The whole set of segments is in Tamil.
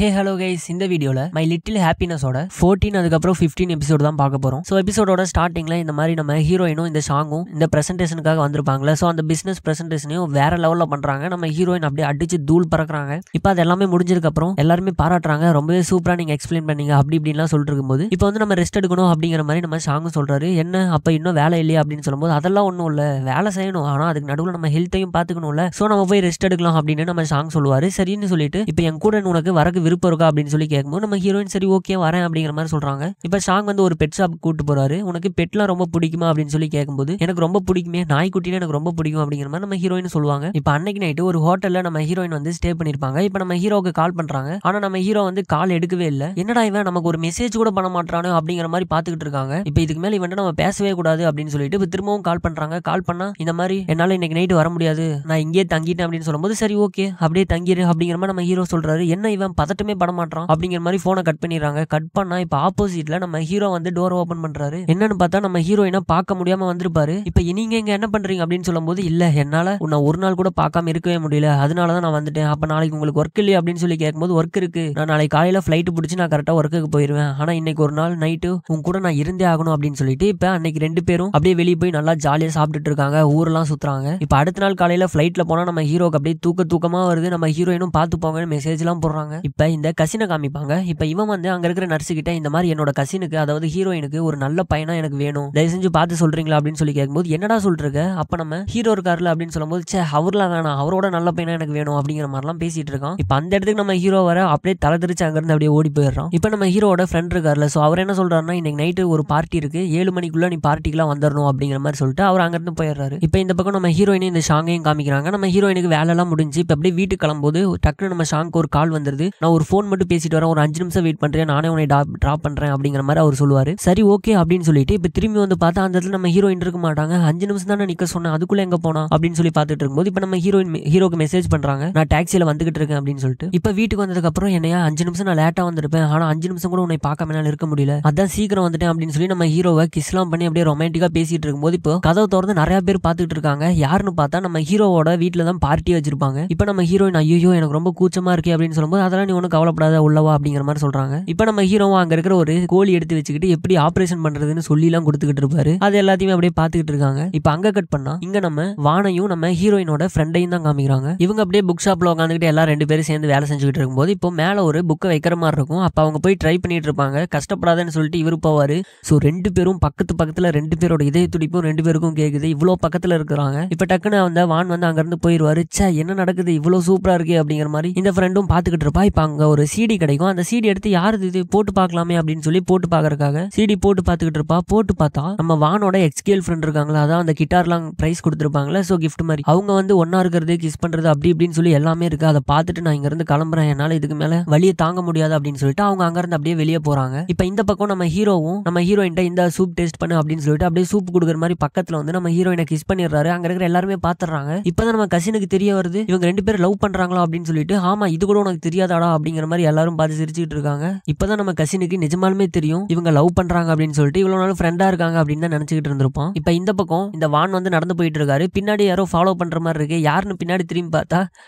ஹே ஹலோ கைஸ், இந்த வீடியோல மை லிட்டில் ஹாப்பினஸோட 14 அதுக்கப்புறம் 15 எபிசோட் தான் பார்க்க போறோம். ஸோ எபிசோடோட ஸ்டார்டிங்ல இந்த மாதிரி நம்ம ஹீரோயினும் இந்த சாங்கும் இந்த பிரசன்டேஷனுக்காக வந்திருப்பாங்களே. ஸோ அந்த பிசினஸ் பிரசன்டேஷனையும் வேற லெவல்ல பண்றாங்க. நம்ம ஹீரோயின் அப்படியே அடிச்சு தூள் பறக்குறாங்க. இப்போ அது எல்லாமே முடிஞ்சதுக்கு அப்புறம் எல்லாருமே பாராட்டுறாங்க, ரொம்பவே சூப்பரா நீங்க எக்ஸ்பிளைன் பண்ணீங்க அப்படி இப்படின்லாம் சொல்லிட்டு இருக்கும்போது இப்போ வந்து நம்ம ரெஸ்ட் எடுக்கணும் அப்படிங்கிற மாதிரி நம்ம சாங்கும் சொல்றாரு. என்ன அப்ப இன்னும் வேலை இல்லையா அப்படின்னு சொல்லும்போது அதெல்லாம் ஒன்றும் இல்லை, வேலை செய்யணும், ஆனா அதுக்கு நடுவில் நம்ம ஹெல்த்தையும் பார்த்துக்கணும்ல, ஸோ நம்ம போய் ரெஸ்ட் எடுக்கலாம் அப்படின்னு நம்ம சாங் சொல்லுவாரு. சரின்னு சொல்லிட்டு இப்போ என் கூட உனக்கு வரக்கு விருப்பம் இருக்கா அப்படின்னு சொல்லி கேட்கும்போது நம்ம ஹீரோயின் சரி ஓகே வரேன் அப்படிங்கிற மாதிரி சொல்றாங்க. இப்போ சாங் வந்து ஒரு பெட் ஷாப் கூட்டு போறாரு. உனக்கு பெட்லாம் ரொம்ப பிடிக்குமா அப்படின்னு சொல்லி கேட்கும்போது எனக்கு ரொம்ப பிடிக்குமே, நாய்க்குட்டினா எனக்கு ரொம்ப பிடிக்கும் அப்படிங்கிற மாதிரி நம்ம ஹீரோயின் சொல்லுவாங்க. இப்போ அன்னைக்கு நைட்டு ஒரு ஹோட்டல்ல நம்ம ஹீரோயின் வந்து ஸ்டே பண்ணிருப்பாங்க. இப்போ நம்ம ஹீரோவுக்கு கால் பண்றாங்க. ஆனா நம்ம ஹீரோ வந்து கால் எடுக்கவே இல்லை. என்னடா இவன் நமக்கு ஒரு மெசேஜ் கூட பண்ண மாட்டானோ அப்படிங்கிற மாதிரி பாத்துக்கிட்டு இருக்காங்க. இப்போ இதுக்கு மேல இவன் நம்ம பேசவே கூடாது அப்படின்னு சொல்லிட்டு இப்போ திரும்பவும் கால் பண்றாங்க. கால் பண்ணா இந்த மாதிரி என்னால இன்னைக்கு நைட்டு வர முடியாது, நான் இங்கே தங்கிட்டேன் அப்படின்னு சொல்லும்போது சரி ஓகே அப்படியே தங்கிரு அப்படிங்கிற மாதிரி நம்ம ஹீரோ சொல்றாரு. என்ன இவன் பதட்டமே பட மாட்டான் அப்படிங்கிற மாதிரி போனை கட் பண்ணிடுறாங்க. கட் பண்ணா இப்ப ஆப்போசிட்ல நம்ம ஹீரோ வந்து டோர் ஓபன் பண்றாரு. என்னன்னு பார்த்தா நம்ம ஹீரோயினை பார்க்க முடியாம வந்திருப்பாரு. இப்ப நீங்க இங்க என்ன பண்றீங்க அப்படின்னு சொல்லும்போது இல்ல என்னால உன்னை ஒரு நாள் கூட பார்க்காம இருக்கவே முடியல, அதனாலதான் நான் வந்துட்டேன். அப்ப நாளைக்கு உங்களுக்கு ஒர்க் இல்லையா அப்படின்னு சொல்லி கேட்கும்போது ஒர்க் இருக்கு, நான் நாளைக்கு காலையில ஃபிளைட் பிடிச்சி நான் கரெக்டா ஒர்க்குக்கு போயிருவேன், ஆனா இன்னைக்கு ஒரு நாள் நைட்டு உன் கூட நான் இருந்தே ஆகணும் அப்படின்னு சொல்லிட்டு இப்ப அன்னைக்கு ரெண்டு பேரும் அப்படியே வெளியே போய் நல்லா ஜாலியா சாப்பிட்டுட்டு இருக்காங்க, ஊரெல்லாம் சுத்துறாங்க. இப்ப அடுத்த நாள் காலையில ஃபிளைட்ல போனா நம்ம ஹீரோக்கு அப்படியே தூக்கமா வருது. நம்ம ஹீரோயினும் பார்த்து போங்கன்னு மெசேஜ் எல்லாம் போடுறாங்க. இப்ப இந்த கசினை காமிப்பாங்க. இப்ப இவன் வந்து அங்க இருக்கிற நர்ஸு கிட்ட இந்த மாதிரி என்னோட கசினுக்கு அதாவது ஹீரோயினுக்கு ஒரு நல்ல பையனா எனக்கு வேணும், தயவு செஞ்சு பார்த்து சொல்றீங்களா அப்படின்னு சொல்லி கேட்கும்போது என்னடா சொல்றீங்க, அப்ப நம்ம ஹீரோ இருக்காருல அப்படின்னு சொல்லும்போது சே அவர்லாம் வேணாம், அவரோட நல்ல பையனா எனக்கு வேணும் அப்படிங்கிற மாதிரிலாம் பேசிட்டு இருக்கான். இப்ப அந்த இடத்துக்கு நம்ம ஹீரோ வர அப்படியே தலை தெரிச்சு அங்க இருந்து அப்படியே ஓடி போயிடுறான். இப்ப நம்ம ஹீரோட ஃப்ரெண்ட் இருக்காருல, சோ அவர் என்ன சொல்றாருன்னா இன்னைக்கு நைட்டு ஒரு பார்ட்டி இருக்கு, 7 மணிக்குள்ள நீ பார்ட்டிக்குலாம் வந்துடணும் அப்படிங்கிற மாதிரி சொல்லிட்டு அவர் அங்க இருந்து போயிடுறாரு. இப்ப இந்த பக்கம் நம்ம ஹீரோயினை இந்த சாங்கையும் காமிக்கிறாங்க. நம்ம ஹீரோயினுக்கு வேலை எல்லாம் முடிஞ்சு இப்ப அப்படியே வீட்டுக்கு கிளம்பும்போது டக்குனு நம்ம சாங்க்கு ஒரு கால் வந்துருது. நான் ஒரு ஃபோன் மட்டும் பேசிட்டு வரேன், ஒரு 5 நிமிஷம் வெயிட் பண்றேன், நானே உன்னை டிராப் பண்றேன் அப்படிங்கிற மாதிரி அவர் சொல்லுவாரு. சரி ஓகே அப்படின்னு சொல்லிட்டு இப்ப திரும்பி வந்து பார்த்தா அந்த இடத்துல நம்ம ஹீரோயின் இருக்க மாட்டாங்க. 5 நிமிஷம் தானே நிக்க சொன்னேன், அதுக்குள்ள எங்க போனா அப்படின்னு சொல்லி பார்த்துட்டு இருக்கும்போது இப்ப நம்ம ஹீரோக்கு மெசேஜ் பண்றாங்க, நான் டாக்ஸில வந்துகிட்டு இருக்கேன் அப்படின்னு சொல்லிட்டு. இப்ப வீட்டுக்கு வந்ததுக்கு அப்புறம் என்னையா 5 நிமிஷம் நான் லேட்டா வந்திருப்பேன், ஆனா 5 நிமிஷம் கூட உன்னை பார்க்காம என்னால இருக்க முடியல, அதான் சீக்கிரம் வந்துட்டேன் அப்படின்னு சொல்லி நம்ம ஹீரோவை கிஸ்லாம் பண்ணி அப்படியே ரொமான்டிக்கா பேசிட்டு இருக்கும்போது இப்போ கதவை திறந்து நிறைய பேர் பார்த்துட்டு இருக்காங்க. யாருன்னு பார்த்தா நம்ம ஹீரோவோட வீட்டுல தான் பார்ட்டி வச்சிருப்பாங்க. இப்ப நம்ம ஹீரோயின் ஐயோ எனக்கு ரொம்ப கூச்சமா இருக்கு அப்படின்னு சொல்லும்போது அதெல்லாம் நீ ஒன்னும் கவலைப்படாத உள்ளவா அப்படிங்கிற மாதிரி சொல்றாங்க. இப்ப நம்ம ஹீரோவா அங்க இருக்கிற ஒரு கோழி எடுத்து வச்சுக்கிட்டு எப்படி ஆபரேஷன் பண்றதுன்னு சொல்லி எல்லாம் கொடுத்துக்கிட்டு இருப்பாரு. அது எல்லாத்தையுமே அப்படியே பாத்துக்கிட்டு இருக்காங்க. இப்ப அங்க கட் பண்ணா இங்க நம்ம வானையும் நம்ம ஹீரோயினோட ஃப்ரெண்டையும் தான் காமிக்கிறாங்க. இவங்க அப்படியே புக் ஷாப்ல உட்காந்துக்கிட்டு எல்லாரும் 2 பேரும் சேர்ந்து வேலை செஞ்சுக்கிட்டு இருக்கும்போது இப்போ மேல ஒரு புக்கை வைக்கிற மாதிரி இருக்கும். அப்ப அவங்க போய் ட்ரை பண்ணிட்டு இருப்பாங்க, கஷ்டப்படாதன்னு சொல்லிட்டு இவரு போவாரு. சோ 2 பேரும் பக்கத்துல 2 பேரோட இதய துடிப்பும் 2 பேருக்கும் கேக்குது, இவ்வளவு பக்கத்துல இருக்கிறாங்க. இப்ப டக்குன்னு அந்த வான் வந்து அங்க இருந்து போயிருவாரு. சே என்ன நடக்குது, இவ்வளவு சூப்பரா இருக்கு அப்படிங்கிற மாதிரி இந்த ஃப்ரெண்டும் பாத்துக்கிட்டு இருப்பா. இப்ப அங்க ஒரு சிடி கிடைக்கும், அந்த சிடி எடுத்து யாரு இது போட்டு பார்க்கலாமே அப்படின்னு சொல்லி போட்டு பாக்குறதுக்காக சிடி போட்டு பாத்துக்கிட்டு இருப்பா. போட்டு பார்த்தா நம்ம வானோட எக்ஸ்கேல் ஃப்ரெண்ட் இருக்காங்களா, அதான் அந்த கிட்டார்லாம் பிரைஸ் கொடுத்துருப்பாங்களே, சோ கிஃப்ட் மாதிரி அவங்க வந்து ஒன்னா இருக்கிறது கிஸ் பண்றது அப்படி இப்படின்னு சொல்லி எல்லாமே இருக்கு. அதை பார்த்துட்டு நான் இங்க இருந்து கிளம்புறேன், என்னால இதுக்கு மேல வழியை தாங்க முடியாது அப்படின்னு சொல்லிட்டு அவங்க அங்க இருந்து அப்படியே வெளியே போறாங்க. இப்ப இந்த பக்கம் நம்ம ஹீரோவும் நம்ம ஹீரோயின் இந்த சூப் டேஸ்ட் பண்ணு அப்படின்னு சொல்லிட்டு அப்படியே சூப் கொடுக்குற மாதிரி பக்கத்துல வந்து நம்ம ஹீரோயினை கிஸ் பண்ணிடுறாரு. அங்க இருக்கிற எல்லாருமே பாத்துறாங்க. இப்பதான் நம்ம கசினுக்கு தெரிய வருது இவங்க 2 பேரும் லவ் பண்றாங்களா அப்படின்னு சொல்லிட்டு. ஆமா இது கூட உனக்கு தெரியாதாடா அப்படிங்கிற மாதிரி எல்லாரும் பார்த்து சிரிச்சுட்டு இருக்காங்க. இப்பதான் நம்ம கசினுக்கு நிஜமாலுமே தெரியும் இவங்க லவ் பண்றாங்க அப்படின்னு சொல்லிட்டு. இவ்வளவு நாள் ஃப்ரெண்டா இருக்காங்க அப்படின்னு தான் நினைச்சுக்கிட்டு இருந்திருப்போம். இப்ப இந்த பக்கம் இந்த வான் வந்து நடந்து போயிட்டு இருக்காரு, பின்னாடி யாரோ ஃபாலோ பண்ற மாதிரி இருக்கு. யாருன்னு பின்னாடி திரும்பி பார்த்தா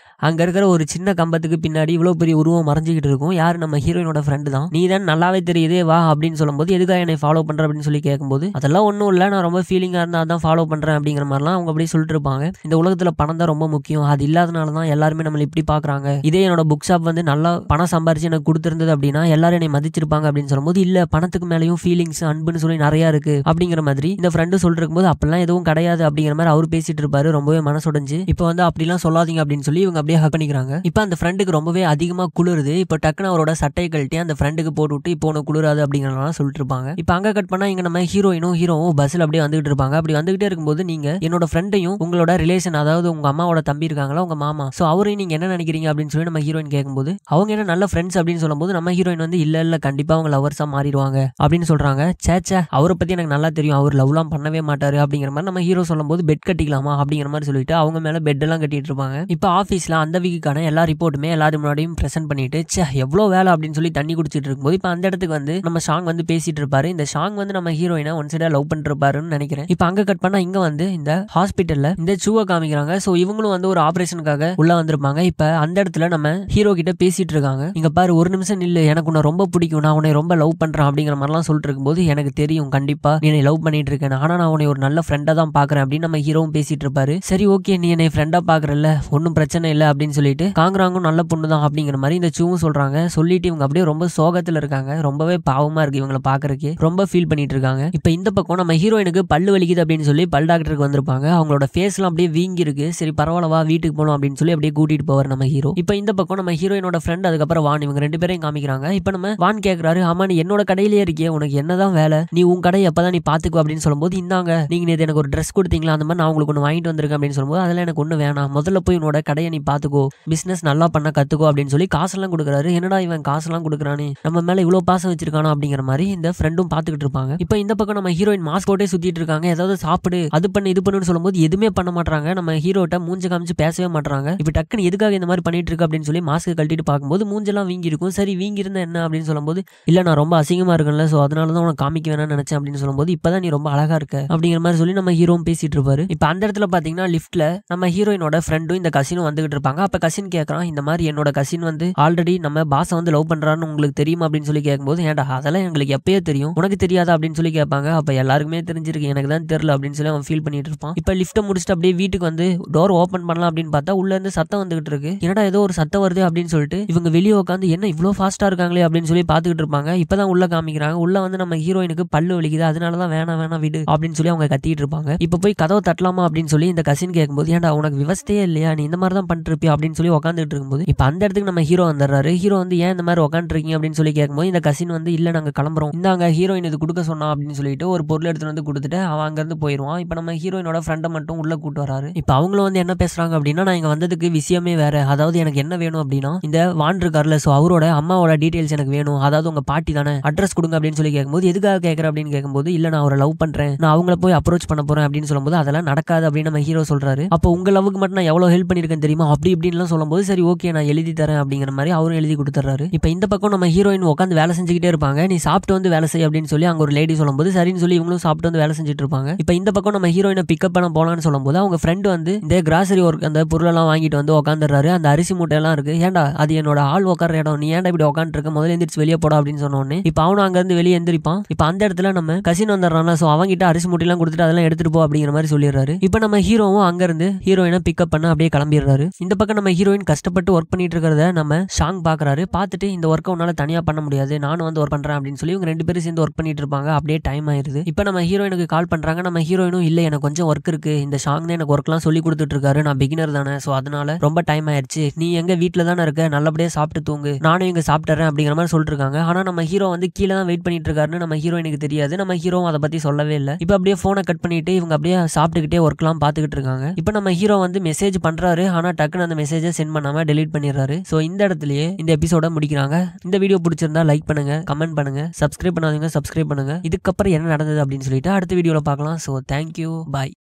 அங்க இருக்கிற ஒரு சின்ன கம்பத்துக்கு பின்னாடி இவ்வளவு பெரிய உருவம் மறைஞ்சிக்கிட்டு இருக்கும். யாரு நம்ம ஹீரோயினோட ஃப்ரெண்டு தான். நீ தான் நல்லாவே தெரியுதே வா அப்படின்னு சொல்லும்போது எதுக்காக என்னை ஃபாலோ பண்ற அப்படின்னு சொல்லி கேட்கும்போது அதெல்லாம் ஒன்றும் இல்லை, நான் ரொம்ப ஃபீலிங்கா இருந்தா அதான் ஃபாலோ பண்றேன் அப்படிங்கிற மாதிரிலாம் அவங்க அப்படியே சொல்லிட்டு இருப்பாங்க. இந்த உலகத்துல பணம் தான் ரொம்ப முக்கியம், அது இல்லாதனால தான் எல்லாருமே நம்மளை இப்படி பாக்குறாங்க. இதே என்னோட புக் ஷாப் வந்து நல்லா பணம் சம்பாரிச்சு எனக்கு கொடுத்திருந்தது அப்படின்னா எல்லாரும் என்னை மதிச்சிருப்பாங்க அப்படின்னு சொல்லும்போது இல்ல பணத்துக்கு மேலேயும் ஃபீலிங்ஸ் அன்புன்னு சொல்லி நிறைய இருக்கு அப்படிங்கிற மாதிரி இந்த ஃப்ரெண்டு சொல்லிட்டு இருக்கும்போது அப்பெல்லாம் எதுவும் கிடையாது அப்படிங்கிற மாதிரி அவர் பேசிட்டு இருப்பாரு, ரொம்பவே மனசுடைஞ்சு. இப்போ வந்து அப்படிலாம் சொல்லாதீங்க அப்படின்னு சொல்லி இவங்க அப்படியே ஹக் பண்ணிக்கிறாங்க. இப்ப அந்த ஃப்ரெண்டுக்கு ரொம்பவே அதிகமா குளிருது. இப்ப டக்குனு அவரோட சட்டை கழட்டி அந்த ஃப்ரெண்டுக்கு போட்டு விட்டு இப்போ உனக்கு குளிராது அப்படிங்கிறலாம் சொல்லிட்டு இருப்பாங்க. இப்ப அங்க கட் பண்ணா இங்க நம்ம ஹீரோயினும் ஹீரோவும் பஸ்ல அப்படியே வந்துகிட்டு இருப்பாங்க. அப்படி வந்துகிட்டே இருக்கும்போது நீங்க என்னோட ஃப்ரெண்டையும் உங்களோட ரிலேஷன் அதாவது உங்க அம்மாவோட தம்பி இருக்காங்களா உங்க மாமா, சோ அவரையும் நீங்க என்ன நினைக்கிறீங்க அப்படின்னு சொல்லி நம்ம ஹீரோயின் கேட்கும்போது அவங்க என்ன நல்ல ஃப்ரெண்ட்ஸ் அப்படின்னு சொல்லும்போது நம்ம ஹீரோயின் வந்து இல்ல கண்டிப்பா அவங்க லவர்ஸா மாறிடுவாங்க அப்படின்னு சொல்றாங்க. சேச்சா அவரை பத்தி எனக்கு நல்லா தெரியும், அவர் லவ்லாம் பண்ணவே மாட்டாரு அப்படிங்கிற மாதிரி நம்ம ஹீரோ சொல்லும்போது பெட் கட்டிக்கலாமா அப்படிங்கிற மாதிரி சொல்லிட்டு அவங்க மேல பெட் எல்லாம் கட்டிட்டு இருப்பாங்க. இப்ப ஆபீஸ்ல அந்த வீக்குக்கான எல்லா ரிப்போர்ட்டுமே எல்லாரும் முன்னாடியும் பிரசன்ட் பண்ணிட்டு எவ்வளவு வேலை அப்படின்னு சொல்லி தண்ணி குடிச்சிட்டு இருக்கும்போது இப்ப அந்த இடத்துக்கு வந்து நம்ம சாங் வந்து பேசிட்டு இருப்பாரு. இந்த சாங் வந்து நம்ம ஹீரோயினை ஒன் சைடா லவ் பண்ணிட்டு இருப்பாருன்னு நினைக்கிறேன். இப்ப அங்க கட் பண்ணா இங்க வந்து இந்த ஹாஸ்பிட்டல்ல இந்த சூவை காமிக்கிறாங்க. சோ இவங்களும் வந்து ஒரு ஆபரேஷனுக்காக உள்ள வந்திருப்பாங்க. இப்ப அந்த இடத்துல நம்ம ஹீரோ கிட்ட பேசிட்டு இருக்காங்க. இங்க பாரு ஒரு நிமிஷம் நில்லு, எனக்கு உன்னை ரொம்ப பிடிக்கும், நான் உன்னை ரொம்ப லவ் பண்றேன் அப்படிங்கிற மாதிரிலாம் சொல்லிட்டு இருக்கும்போது எனக்கு தெரியும் கண்டிப்பா நீ என்னை லவ் பண்ணிட்டு இருக்கேன், ஆனா நான் உன்னை ஒரு நல்ல ஃப்ரெண்டா தான் பாக்குறேன் அப்படின்னு நம்ம ஹீரோவும் பேசிட்டு இருப்பாரு. சரி ஓகே நீ என்னை ஃப்ரெண்டா பாக்குறல்ல, ஒன்னும் பிரச்சனை இல்லை அப்படின்னு சொல்லிட்டு காங்குறாங்கும் நல்ல பொண்ணு தான் அப்படிங்கிற மாதிரி இந்த சூவும் சொல்றாங்க. சொல்லிட்டு இவங்க அப்படியே ரொம்ப சோகத்துல இருக்காங்க. ரொம்பவே பாவமா இருக்கு இவங்களை பாக்குறதுக்கு, ரொம்ப ஃபீல் பண்ணிட்டு இருக்காங்க. இப்ப இந்த பக்கம் நம்ம ஹீரோயினுக்கு பல்லு வலிக்குது அப்படின்னு சொல்லி பல் டாக்டருக்கு வந்திருப்பாங்க. அவங்களோட ஃபேஸ்லாம் அப்படியே வீங்கி இருக்கு. சரி பரவாயில்லவா வீட்டுக்கு போகணும் அப்படின்னு சொல்லி அப்படியே கூட்டிட்டு போவார் நம்ம ஹீரோ. இப்ப இந்த பக்கம் நம்ம ஹீரோயினோட ஃப்ரெண்ட் அதுக்கப்புறம் வான் இவங்க 2 பேரையும் காமிக்கிறாங்க. இப்ப நம்ம வான் கேக்குறாரு, ஆமா நீ என்னோட கடையிலேயே இருக்கியே, உனக்கு என்னதான் வேலை, நீ உன் கடை எப்பதான் நீ பாத்துக்கோ அப்படின்னு சொல்லும்போது, இந்தாங்க நீங்க நேத்து எனக்கு ஒரு ட்ரெஸ் கொடுத்தீங்களா, அந்த மாதிரி நான் உங்களுக்கு ஒன்று வாங்கிட்டு வந்திருக்கேன் அப்படின்னு சொல்லும்போது, அதெல்லாம் எனக்கு ஒண்ணு வேணாம், முதல்ல போய் உன்னோட கடையை நீ பாத்துக்கோ, பிசினஸ் நல்லா பண்ண கத்துக்கோ அப்படின்னு சொல்லி காசெல்லாம் கொடுக்குறாரு. என்னடா இவன் காசெல்லாம் கொடுக்குறானே, நம்ம மேல இவ்வளவு பாசம் வச்சிருக்கானா அப்படிங்கிற மாதிரி இந்த ஃப்ரெண்டும் பாத்துக்கிட்டு இருப்பாங்க. இப்ப இந்த பக்கம் நம்ம ஹீரோயின் மாஸ்க் போட்டே சுத்திட்டு இருக்காங்க. ஏதாவது சாப்பிடு அது பண்ணு இது பண்ணுன்னு சொல்லும்போது எதுவுமே பண்ண மாட்டாங்க. நம்ம ஹீரோட்ட மூஞ்ச காமிச்சு பேசவே மாட்டாங்க. இப்ப டக்குன்னு எதுக்காக இந்த மாதிரி பண்ணிட்டு இருக்கு அப்படின்னு சொல்லி மாஸ்க் கழட்டிட்டு பார்க்கும்போது மூஞ்செல்லாம் வீங்கி இருக்கும். சரி வீங்கி இருந்தா என்ன அப்படின்னு சொல்லும்போது, இல்ல நான் ரொம்ப அசிங்கமா இருக்கேன்ல, சோ அதனாலதான் உனக்கு காமிக்க வேணாம்னு நினைச்சேன் அப்படின்னு சொல்லும்போது, இப்பதான் நீ ரொம்ப அழகா இருக்க அப்படிங்கிற மாதிரி சொல்லி நம்ம ஹீரோவும் பேசிட்டு இருப்பாரு. இப்ப அந்த இடத்துல பாத்தீங்கன்னா லிஃப்ட்ல நம்ம ஹீரோயினோட ஃப்ரெண்டும் இந்த கசினும் வந்துகிட்டு இருப்பாங்க. அப்ப கசின் கேட்கறான், இந்த மாதிரி என்னோட கசின் வந்து ஆல்ரெடி நம்ம பாஸ வந்து லவ் பண்றான்னு உங்களுக்கு தெரியுமா அப்படின்னு சொல்லி கேட்கும்போது, ஏன்டா அதெல்லாம் எங்களுக்கு எப்பயே தெரியும், உனக்கு தெரியாதா அப்படின்னு சொல்லி கேட்பாங்க. அப்ப எல்லாருக்குமே தெரிஞ்சிருக்கு, எனக்கு தான் தெரியல அப்படின்னு சொல்லி அவன் ஃபீல் பண்ணிட்டு இருப்பான். இப்ப லிஃப்ட்டை முடிச்சுட்டு அப்படியே வீட்டுக்கு வந்து டோர் ஓபன் பண்ணலாம் அப்படின்னு பார்த்தா உள்ள இருந்து சத்தம் வந்துகிட்டு இருக்கு. என்னடா ஏதோ ஒரு சத்தம் வருது அப்படின்னு சொல்லிட்டு இவங்க வெளியே உட்காந்து என்ன இவ்வளவு ஃபாஸ்டா இருக்காங்களே அப்படின்னு சொல்லி பாத்துக்கிட்டு இருப்பாங்க. இப்பதான் உள்ள காமிக்கிறாங்க. உள்ள வந்து நம்ம ஹீரோயினுக்கு பல்லு வலிக்குது, அதனாலதான் வேணாம் வேணாம் விடு அப்படின்னு சொல்லி அவங்க கத்திட்டு இருப்பாங்க. இப்ப போய் கதவை தட்டலாமா அப்படின்னு சொல்லி இந்த கசின் கேட்கும்போது, ஏன்டா உனக்கு விவஸ்தையே இல்லையா, நீ இந்த மாதிரி தான் பண்ணிருப்பியா அப்படின்னு சொல்லி உட்காந்துட்டு இருக்கும்போது, இப்ப அந்த இடத்துக்கு நம்ம ஹீரோ வந்துடுறாரு. ஹீரோ வந்து ஏன் இந்த மாதிரி உட்காந்துருக்கீங்க அப்படின்னு சொல்லி கேட்கும்போது, இந்த கசின் வந்து இல்ல நாங்க கிளம்புறோம், இந்தாங்க ஹீரோயின் இது கொடுக்க சொன்னா அப்படின்னு சொல்லிட்டு ஒரு பொருள் எடுத்துட்டு வந்து கொடுத்துட்டு அவன் அங்க இருந்து போயிருவான். இப்ப நம்ம ஹீரோயினோட ஃப்ரெண்டை மட்டும் உள்ள கூட்டு வராரு. இப்ப அவங்களும் வந்து என்ன பேசுறாங்க அப்படின்னா, நான் இங்க வந்ததுக்கு விஷயமே வேற, அதாவது எனக்கு என்ன வேணும் அப்படின்னா இந்த வான் இருக்கார்ல, சோ அவரோட அம்மாவோட டீடைல்ஸ் எனக்கு வேணும், அதாவது உங்க பாட்டி தானே, அட்ரஸ் கொடுங்க அப்படின்னு சொல்லி கேட்கும்போது, எதுக்காக கேட்கற அப்படின்னு கேட்கும்போது, இல்ல நான் அவரை லவ் பண்றேன், நான் அவங்கள போய் அப்ரோச் பண்ண போறேன் அப்படின்னு சொல்லும்போது, அதெல்லாம் நடக்காது அப்படின்னு நம்ம ஹீரோ சொல்றாரு. அப்போ உங்க லவ்வுக்கு மட்டும் நான் எவ்வளவு ஹெல்ப் பண்ணிருக்கேன் தெரியுமா அப்படி இப்படின்னு சொல்லும்போது, சரி ஓகே நான் எழுதி தரேன் அப்படிங்கிற மாதிரி அவரும் எழுதி கொடுத்துறாரு. இப்ப இந்த பக்கம் நம்ம ஹீரோயின் உட்காந்து வேலை செஞ்சுக்கிட்டே இருப்பாங்க. நீ சாப்பிட்டு வந்து வேலை செய் அப்படின்னு சொல்லி அங்க ஒரு லேடி சொல்லும்போது சரின்னு சொல்லி இவங்களும் சாப்பிட்டு வந்து வேலை செஞ்சுட்டு இருப்பாங்க. இப்ப இந்த பக்கம் நம்ம ஹீரோயினை பிக்கப் பண்ண போலான்னு சொல்லும்போது அவங்க ஃப்ரெண்ட் வந்து இந்த கிராசரி ஒர்க் அந்த பொருளெல்லாம் வாங்கிட்டு வந்து உட்காந்துறாரு. அந்த அரிசி மூட்டை எல்லாம் இருக்கு, ஏன்டா அது என்னோட ஆள் உட்கார இடம், நீ ஏன்டா இப்படி உட்காந்து இருக்க, முதல்ல எந்திரிச்சு வெளியே போடா அப்படின்னு சொன்னோன்னு இப்ப அவனும் அங்க இருந்து வெளியே எந்திரிப்பான். இப்ப அந்த இடத்துல நம்ம கசின் வந்துடுறான். சோ அவங்கிட்ட அரிசி மூட்டை எல்லாம் கொடுத்துட்டு அதெல்லாம் எடுத்துட்டு போ அப்படிங்கிற மாதிரி சொல்லிடுறாரு. இப்ப நம்ம ஹீரோவும் அங்க இருந்து ஹீரோயினை பிக்கப் பண்ண அப்படியே கிளம்பிடுறாரு. இந்த பக்கம் நம்ம ஹீரோயின் கஷ்டப்பட்டு ஒர்க் பண்ணிட்டு இருக்கிறத நம்ம ஷாங் பாக்குறாரு. பார்த்துட்டு இந்த ஒர்க்கை உன்னால தனியா பண்ண முடியாது, நானும் வந்து ஒர்க் பண்றேன் அப்படின்னு சொல்லி இவங்க 2 பேரும் சேர்ந்து ஒர்க் பண்ணிட்டு இருப்பாங்க. அப்படியே டைம் ஆயிருது. இப்ப நம்ம ஹீரோயினுக்கு கால் பண்றாங்க. நம்ம ஹீரோயினும் இல்ல எனக்கு கொஞ்சம் ஒர்க் இருக்கு, இந்த ஷாங் தான் எனக்கு ஒர்க்லாம் சொல்லி கொடுத்துட்டு இருக்காரு, நான் பிகினர் தானே, சோ அதனால ரொம்ப டைம் ஆயிருச்சு, நீ எங்க வீட்டுல தானே இருக்க, நல்லபடியா சாப்பிட்டு தூங்கு, நானும் இங்க சாப்பிட்டுறேன் அப்படிங்கிற மாதிரி சொல்லிட்டு இருக்காங்க. ஆனா நம்ம ஹீரோ வந்து கீழே தான் வெயிட் பண்ணிட்டு இருக்காருன்னு நம்ம ஹீரோயினுக்கு தெரியாது. நம்ம ஹீரோவும் அதை பத்தி சொல்லவே இல்லை. இப்ப அப்படியே போனை கட் பண்ணிட்டு இவங்க அப்படியே சாப்பிட்டுக்கிட்டே ஒர்க்லாம் பாத்துக்கிட்டு இருக்காங்க. இப்ப நம்ம ஹீரோ வந்து மெசேஜ் பண்றாரு, ஆனா டக்குன்னு அந்த மெசேஜை சென்ட் பண்ணாம டெலீட் பண்ணிடுறாரு. சோ இந்த இடத்துலயே இந்த எபிசோட முடிக்கிறாங்க. இந்த வீடியோ பிடிச்சிருந்தா லைக் பண்ணுங்க, கமெண்ட் பண்ணுங்க, சப்ஸ்கிரைப் பண்ணாதீங்க சப்ஸ்கிரைப் பண்ணுங்க. இதுக்கப்புறம் என்ன நடந்தது அப்படின்னு சொல்லிட்டு அடுத்த வீடியோல பார்க்கலாம். சோ தேங்க்யூ, பாய்.